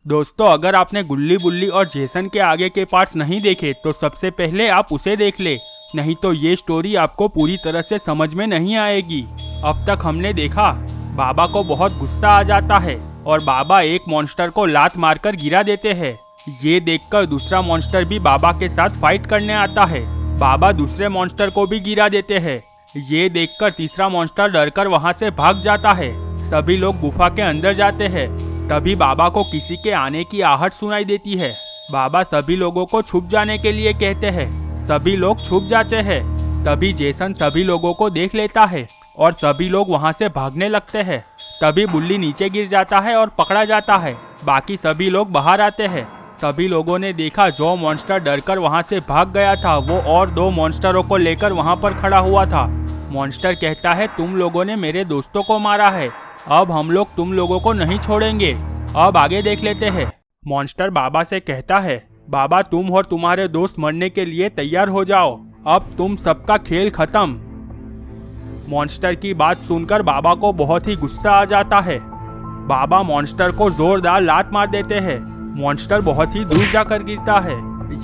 दोस्तों, अगर आपने गुल्ली बुल्ली और जेसन के आगे के पार्ट्स नहीं देखे तो सबसे पहले आप उसे देख ले, नहीं तो ये स्टोरी आपको पूरी तरह से समझ में नहीं आएगी। अब तक हमने देखा बाबा को बहुत गुस्सा आ जाता है और बाबा एक मॉन्स्टर को लात मारकर गिरा देते हैं। ये देखकर दूसरा मॉन्स्टर भी बाबा के साथ फाइट करने आता है। बाबा दूसरे मॉन्स्टर को भी गिरा देते हैं। ये देखकर तीसरा मॉन्स्टर डरकर वहां से भाग जाता है। सभी लोग गुफा के अंदर जाते हैं। तभी बाबा को किसी के आने की आहट सुनाई देती है। बाबा सभी लोगों को छुप जाने के लिए कहते हैं। सभी लोग छुप जाते हैं। तभी जेसन सभी लोगों को देख लेता है और सभी लोग वहां से भागने लगते हैं। तभी बुल्ली नीचे गिर जाता है और पकड़ा जाता है। बाकी सभी लोग बाहर आते हैं। सभी लोगों ने देखा जो मॉन्स्टर डरकर वहां से भाग गया था वो और दो मॉन्स्टरों को लेकर वहां पर खड़ा हुआ था। मॉन्स्टर कहता है, तुम लोगों ने मेरे दोस्तों को मारा है, अब हम लोग तुम लोगों को नहीं छोड़ेंगे। अब आगे देख लेते हैं। मॉन्स्टर बाबा से कहता है, बाबा तुम और तुम्हारे दोस्त मरने के लिए तैयार हो जाओ, अब तुम सबका खेल खत्म। मॉन्स्टर की बात सुनकर बाबा को बहुत ही गुस्सा आ जाता है। बाबा मॉन्स्टर को जोरदार लात मार देते हैं। मॉन्स्टर बहुत ही दूर जाकर गिरता है।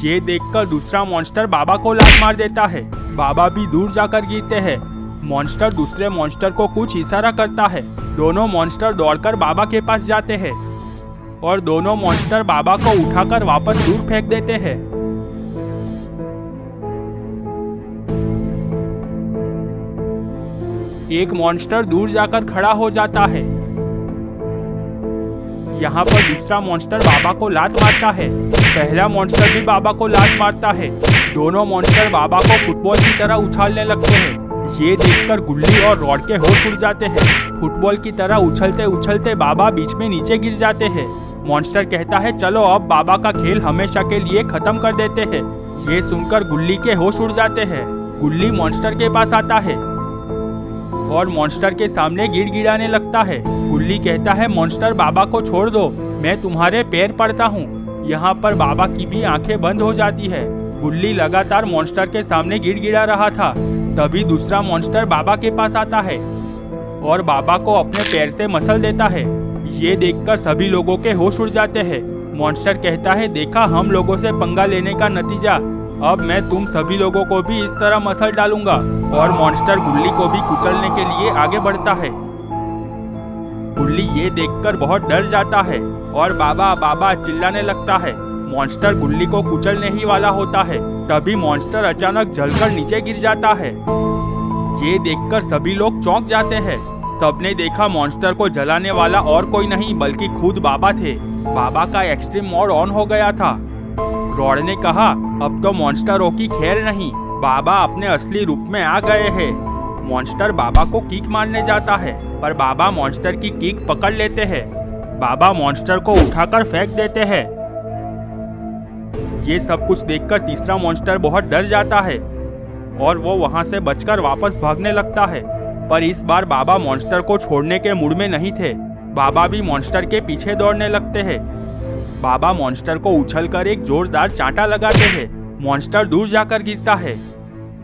ये देखकर दूसरा मॉन्स्टर बाबा को लात मार देता है। बाबा भी दूर जाकर गिरते हैं। मॉन्स्टर दूसरे मॉन्स्टर को कुछ इशारा करता है। दोनों मॉन्स्टर दौड़कर बाबा के पास जाते हैं और दोनों मॉन्स्टर बाबा को उठाकर वापस दूर फेंक देते हैं। एक मॉन्स्टर दूर जाकर खड़ा हो जाता है। यहाँ पर दूसरा मॉन्स्टर बाबा को लात मारता है। पहला मॉन्स्टर भी बाबा को लात मारता है। दोनों मॉन्स्टर बाबा को फुटबॉल की तरह उछालने लगते हैं। ये देखकर गुल्ली और रॉड के होश उड़ जाते हैं। फुटबॉल की तरह उछलते उछलते बाबा बीच में नीचे गिर जाते हैं। मॉन्स्टर कहता है, चलो अब बाबा का खेल हमेशा के लिए खत्म कर देते हैं। ये सुनकर गुल्ली के होश उड़ जाते हैं। गुल्ली मॉन्स्टर के पास आता है और मॉन्स्टर के सामने गिड़गिड़ाने लगता है। गुल्ली कहता है, मॉन्स्टर बाबा को छोड़ दो, मैं तुम्हारे पैर पड़ता हूँ। यहाँ पर बाबा की भी आंखें बंद हो जाती है। गुल्ली लगातार मॉन्स्टर के सामने गिड़गिड़ा रहा था। तभी दूसरा मॉन्स्टर बाबा के पास आता है और बाबा को अपने पैर से मसल देता है। ये देखकर सभी लोगों के होश उड़ जाते हैं। मॉन्स्टर कहता है, देखा हम लोगों से पंगा लेने का नतीजा, अब मैं तुम सभी लोगों को भी इस तरह मसल डालूंगा। और मॉन्स्टर गुल्ली को भी कुचलने के लिए आगे बढ़ता है। गुल्ली ये देखकर बहुत डर जाता है और बाबा बाबा चिल्लाने लगता है। मॉन्स्टर गुल्ली को कुचलने ही वाला होता है। तभी मॉन्स्टर अचानक जलकर नीचे गिर जाता है। ये देखकर सभी लोग चौंक जाते हैं। सबने देखा मॉन्स्टर को जलाने वाला और कोई नहीं बल्कि खुद बाबा थे। बाबा का एक्सट्रीम मोड ऑन हो गया था। रॉड ने कहा, अब तो मॉन्स्टरों की खैर नहीं, बाबा अपने असली रूप में आ गए हैं। मॉन्स्टर बाबा को किक मारने जाता है पर बाबा मॉन्स्टर की किक पकड़ लेते हैं। बाबा मॉन्स्टर को उठाकर फेंक देते हैं। ये सब कुछ देखकर तीसरा मॉन्स्टर बहुत डर जाता है और वो वहां से बचकर वापस भागने लगता है। पर इस बार बाबा मॉन्स्टर को छोड़ने के मूड में नहीं थे। बाबा भी मॉन्स्टर के पीछे दौड़ने लगते हैं। बाबा मॉन्स्टर को उछलकर एक जोरदार चांटा लगाते हैं। मॉन्स्टर दूर जाकर गिरता है।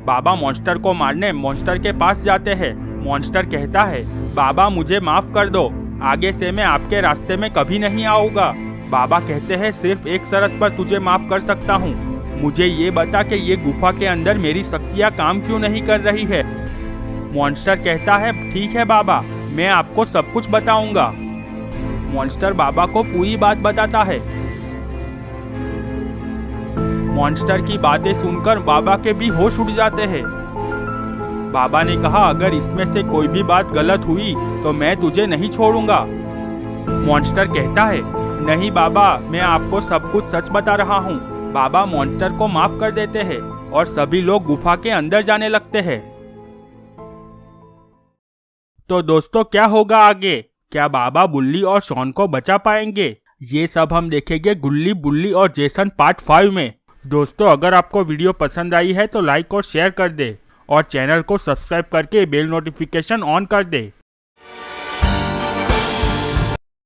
बाबा मॉन्स्टर को मारने मॉन्स्टर के पास जाते हैं। मॉन्स्टर कहता है, बाबा मुझे माफ कर दो, आगे से मैं आपके रास्ते में कभी नहीं आऊंगा। बाबा कहते हैं, सिर्फ एक शर्त पर तुझे माफ कर सकता हूँ, मुझे ये बता कि ये गुफा के अंदर मेरी शक्तियाँ काम क्यों नहीं कर रही है। मॉन्स्टर कहता है, ठीक है बाबा, मैं आपको सब कुछ बताऊंगा। मॉन्स्टर बाबा को पूरी बात बताता है। मॉन्स्टर की बातें सुनकर बाबा के भी होश उड़ जाते हैं। बाबा ने कहा, अगर इसमें से कोई भी बात गलत हुई तो मैं तुझे नहीं छोड़ूंगा। मॉन्स्टर कहता है, नहीं बाबा, मैं आपको सब कुछ सच बता रहा हूँ। बाबा मॉन्स्टर को माफ कर देते हैं और सभी लोग गुफा के अंदर जाने लगते हैं। तो दोस्तों, क्या होगा आगे? क्या बाबा बुल्ली और शॉन को बचा पाएंगे? ये सब हम देखेंगे गुल्ली बुल्ली और जेसन पार्ट 5 में। दोस्तों, अगर आपको वीडियो पसंद आई है तो लाइक और शेयर कर दे और चैनल को सब्सक्राइब करके बेल नोटिफिकेशन ऑन कर दे।